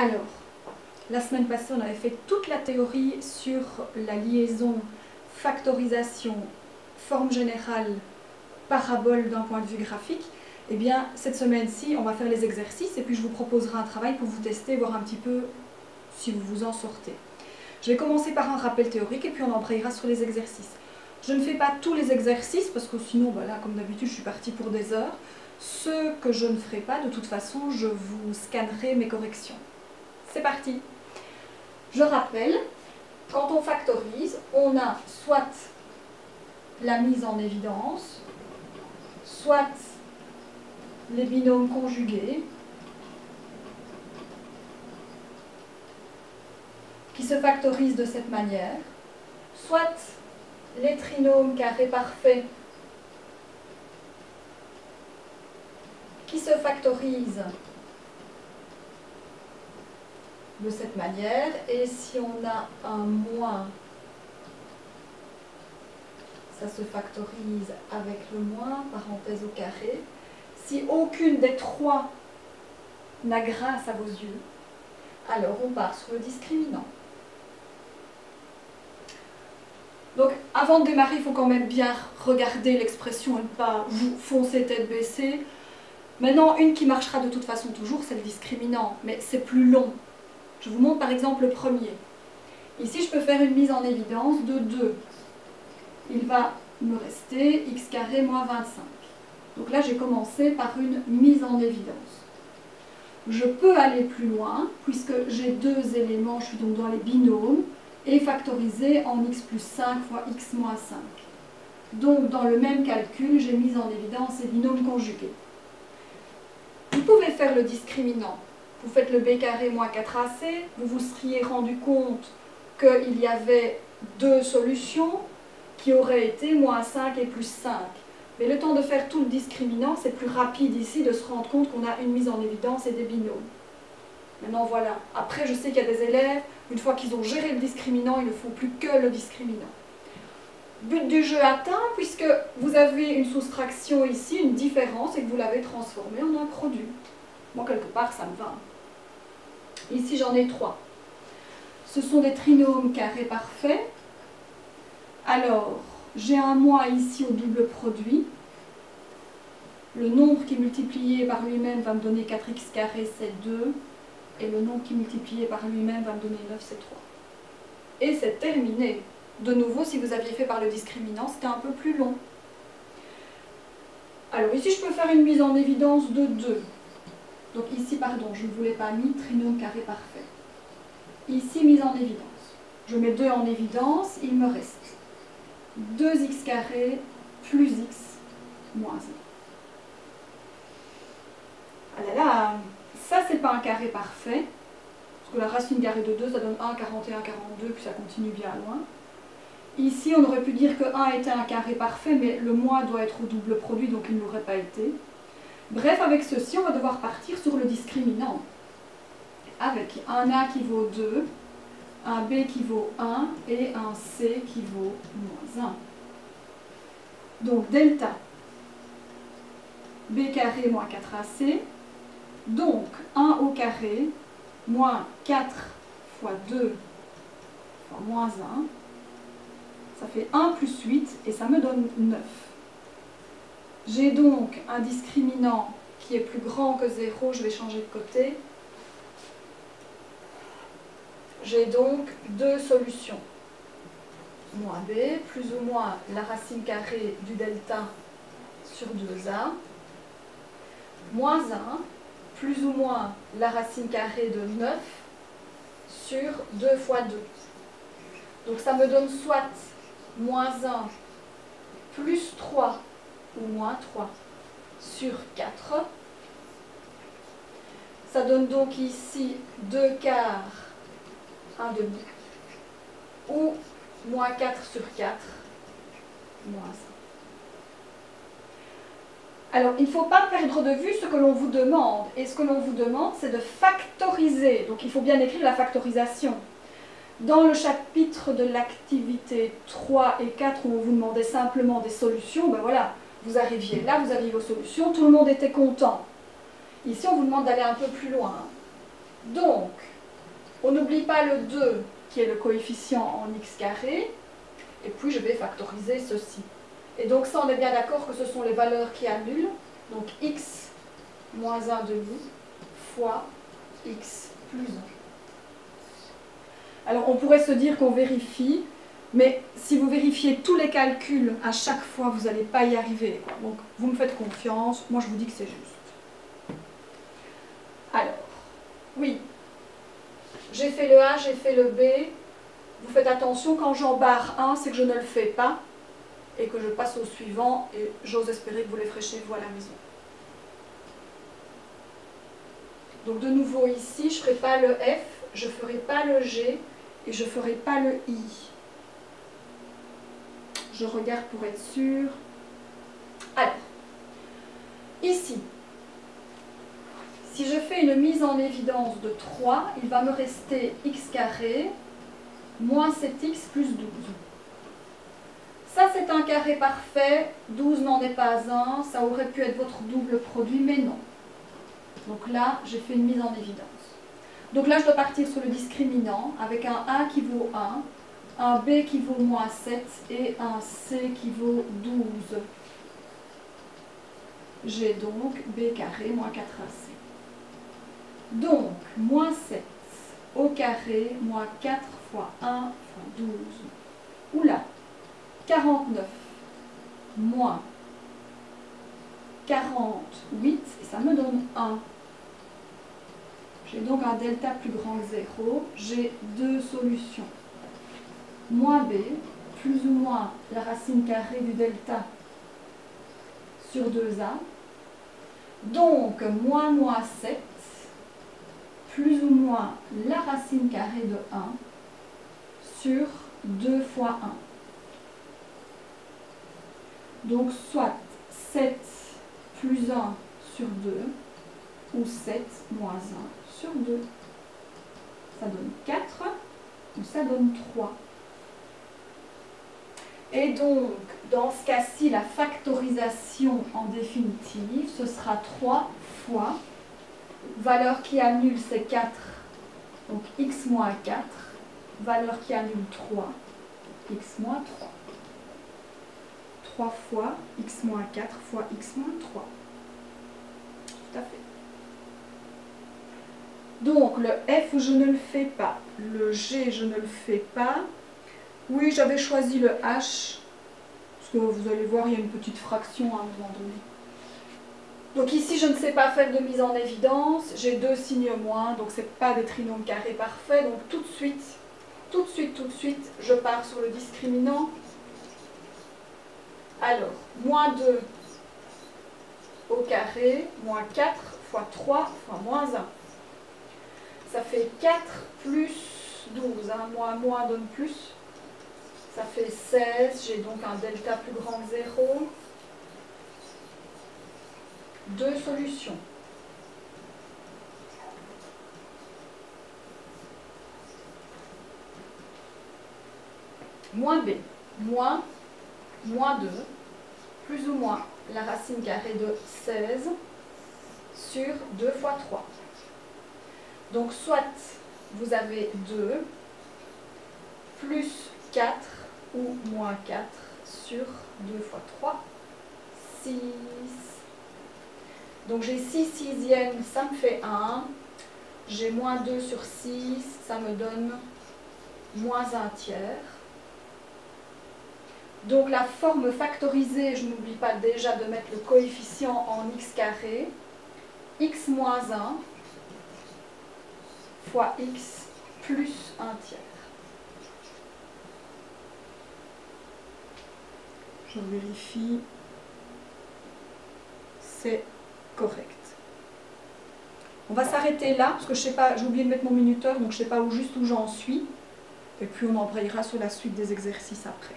Alors, la semaine passée, on avait fait toute la théorie sur la liaison factorisation, forme générale, parabole d'un point de vue graphique. Eh bien, cette semaine-ci, on va faire les exercices et puis je vous proposerai un travail pour vous tester, voir un petit peu si vous vous en sortez. Je vais commencer par un rappel théorique et puis on embrayera sur les exercices. Je ne fais pas tous les exercices parce que sinon, voilà, comme d'habitude, je suis partie pour des heures. Ceux que je ne ferai pas, de toute façon, je vous scannerai mes corrections. C'est parti! Je rappelle, quand on factorise, on a soit la mise en évidence, soit les binômes conjugués, qui se factorisent de cette manière, soit les trinômes carrés parfaits qui se factorisent de cette manière, et si on a un moins, ça se factorise avec le moins, parenthèse au carré. Si aucune des trois n'a grâce à vos yeux, alors on part sur le discriminant. Donc avant de démarrer, il faut quand même bien regarder l'expression et ne pas vous foncer tête baissée. Maintenant, une qui marchera de toute façon toujours, c'est le discriminant, mais c'est plus long. Je vous montre par exemple le premier. Ici, je peux faire une mise en évidence de 2. Il va me rester x carré moins 25. Donc là, j'ai commencé par une mise en évidence. Je peux aller plus loin, puisque j'ai deux éléments, je suis donc dans les binômes, et factoriser en x plus 5 fois x moins 5. Donc, dans le même calcul, j'ai mis en évidence les binômes conjugués. Vous pouvez faire le discriminant. Vous faites le b carré moins 4ac, vous vous seriez rendu compte qu'il y avait deux solutions qui auraient été moins 5 et plus 5. Mais le temps de faire tout le discriminant, c'est plus rapide ici de se rendre compte qu'on a une mise en évidence et des binômes. Maintenant voilà, après je sais qu'il y a des élèves, une fois qu'ils ont géré le discriminant, ils ne font plus que le discriminant. But du jeu atteint, puisque vous avez une soustraction ici, une différence, et que vous l'avez transformée en un produit. Moi, quelque part, ça me va. Ici, j'en ai 3. Ce sont des trinômes carrés parfaits. Alors, j'ai un moins ici au double produit. Le nombre qui est multiplié par lui-même va me donner 4x carré, c'est 2. Et le nombre qui est multiplié par lui-même va me donner 9, c'est 3. Et c'est terminé. De nouveau, si vous aviez fait par le discriminant, c'était un peu plus long. Alors ici, je peux faire une mise en évidence de 2. Donc ici, pardon, je ne voulais pas mis trinôme carré parfait. Ici, mise en évidence. Je mets 2 en évidence, il me reste 2x carré plus x moins 1. Ah là là, ça c'est pas un carré parfait, parce que la racine carrée de 2, ça donne 1, 41, 42, puis ça continue bien loin. Ici, on aurait pu dire que 1 était un carré parfait, mais le moins doit être au double produit, donc il ne l'aurait pas été. Bref, avec ceci, on va devoir partir sur le discriminant. Avec un A qui vaut 2, un B qui vaut 1 et un C qui vaut moins 1. Donc, delta B carré moins 4AC. Donc, 1 au carré moins 4 fois 2 fois moins 1. Ça fait 1 plus 8 et ça me donne 9. J'ai donc un discriminant qui est plus grand que 0, je vais changer de côté. J'ai donc deux solutions. Moins b, plus ou moins la racine carrée du delta sur 2a, moins 1, plus ou moins la racine carrée de 9 sur 2 fois 2. Donc ça me donne soit moins 1 plus 3 ou moins 3 sur 4. Ça donne donc ici 2 quarts, 1 demi, ou moins 4 sur 4, moins 1. Alors, il ne faut pas perdre de vue ce que l'on vous demande. Et ce que l'on vous demande, c'est de factoriser. Donc, il faut bien écrire la factorisation. Dans le chapitre de l'activité 3 et 4, où on vous demandait simplement des solutions, ben voilà, vous arriviez là, vous aviez vos solutions, tout le monde était content. Ici, on vous demande d'aller un peu plus loin. Donc, on n'oublie pas le 2 qui est le coefficient en x carré, et puis je vais factoriser ceci. Et donc ça, on est bien d'accord que ce sont les valeurs qui annulent, donc x moins 1 demi fois x plus 1. Alors on pourrait se dire qu'on vérifie, mais si vous vérifiez tous les calculs à chaque fois, vous n'allez pas y arriver. Donc vous me faites confiance, moi je vous dis que c'est juste. Alors, oui, j'ai fait le A, j'ai fait le B. Vous faites attention, quand j'en barre un, c'est que je ne le fais pas et que je passe au suivant, et j'ose espérer que vous les ferez chez vous à la maison. Donc de nouveau ici, je ne ferai pas le F, je ne ferai pas le G et je ne ferai pas le I. Je regarde pour être sûre. Alors, ici, si je fais une mise en évidence de 3, il va me rester x carré moins 7x plus 12. Ça, c'est un carré parfait. 12 n'en est pas un. Ça aurait pu être votre double produit, mais non. Donc là, j'ai fait une mise en évidence. Donc là, je dois partir sur le discriminant avec un A qui vaut 1, un B qui vaut moins 7 et un C qui vaut 12. J'ai donc B carré moins 4AC. Donc, moins 7 au carré moins 4 fois 1 fois 12. Oula, 49 moins 48, et ça me donne 1. J'ai donc un delta plus grand que 0. J'ai deux solutions. Moins b, plus ou moins la racine carrée du delta sur 2a. Donc, moins 7, plus ou moins la racine carrée de 1 sur 2 fois 1. Donc, soit 7 plus 1 sur 2, ou 7 moins 1 sur 2. Ça donne 4, ou ça donne 3. Et donc, dans ce cas-ci, la factorisation en définitive, ce sera 3 fois, valeur qui annule, c'est 4, donc x moins 4, valeur qui annule 3, x moins 3. 3 fois x moins 4 fois x moins 3. Tout à fait. Donc, le F, je ne le fais pas. Le G, je ne le fais pas. Oui, j'avais choisi le H, parce que vous allez voir, il y a une petite fraction à un moment donné. Donc ici, je ne sais pas faire de mise en évidence. J'ai deux signes moins, donc ce n'est pas des trinômes carrés parfaits. Donc tout de suite, je pars sur le discriminant. Alors, moins 2 au carré, moins 4 fois 3 fois moins 1. Ça fait 4 plus 12, moins donne plus. Ça fait 16, j'ai donc un delta plus grand que 0. Deux solutions. Moins b, moins 2, plus ou moins la racine carrée de 16 sur 2 fois 3. Donc soit vous avez 2 plus 4 ou moins 4 sur 2 fois 3, 6. Donc j'ai 6 sixièmes, ça me fait 1. J'ai moins 2 sur 6, ça me donne moins 1 tiers. Donc la forme factorisée, je n'oublie pas déjà de mettre le coefficient en x carré, x moins 1 fois x plus 1 tiers. Je vérifie, c'est correct. On va s'arrêter là, parce que je sais pas, j'ai oublié de mettre mon minuteur, donc je ne sais pas juste où j'en suis. Et puis on embrayera sur la suite des exercices après.